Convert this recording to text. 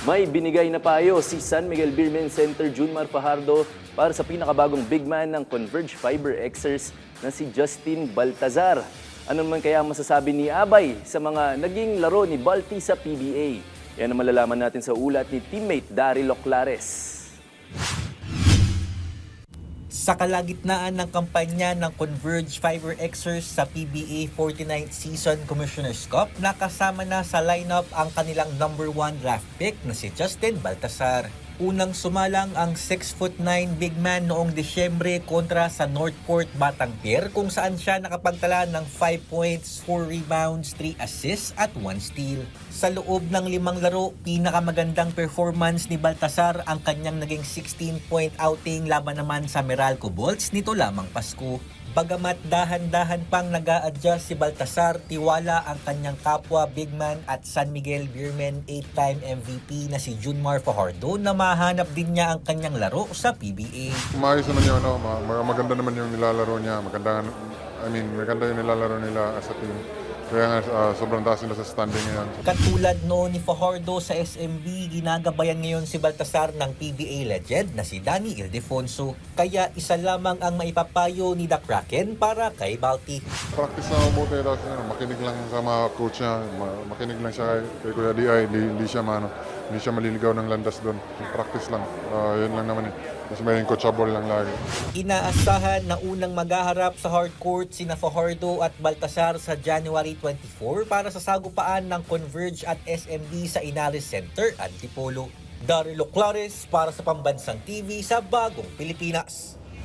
May binigay na payo si San Miguel Beermen Center Junmar Fajardo para sa pinakabagong big man ng Converge Fiber Xers na si Justin Baltazar. Ano naman kaya masasabi ni Abay sa mga naging laro ni Balti sa PBA? Yan ang malalaman natin sa ulat ni teammate Daryl Oclares. Sa kalagitnaan ng kampanya ng Converge Fiber Xers sa PBA 49th Season Commissioner's Cup, nakasama na sa lineup ang kanilang number 1 draft pick na si Justin Baltazar. Unang sumalang ang 6'9" big man noong Disyembre kontra sa Northport Batanguer kung saan siya nakapagtala ng 5 points, 4 rebounds, 3 assists at 1 steal. Sa loob ng 5 laro, pinakamagandang performance ni Baltazar ang kanyang naging 16-point outing laban naman sa Meralco Bolts nito lamang Pasko. Bagamat dahan-dahan pang nag-a-adjust si Baltazar, tiwala ang kanyang kapwa big man at San Miguel Beermen 8-time MVP na si Junmar Fajardo na mahanap din niya ang kanyang laro sa PBA. Maayos naman yung maganda naman yung nilalaro niya. Maganda yung nilalaro nila as a team. Kaya nga sobrang taas nila sa standing ngayon. Katulad noon ni Fajardo sa SMB, ginagabayan ngayon si Baltazar ng PBA legend na si Danny Ildefonso. Kaya isa lamang ang maipapayo ni The Kraken para kay Balti. Practice na mabuti, tapos makinig lang sa mga coach niya, makinig lang siya kay Kuya D.I. Hindi siya maliligaw ng landas doon. Practice lang, yun lang naman eh. Mas may coachable lang lagi. Inaasahan na unang maghaharap sa hardcourt sina Fajardo at Baltazar sa January 24 para sa sagupaan ng Converge at SMB sa Inares Center, Antipolo. Daryl Oclares para sa Pambansang TV sa Bagong Pilipinas.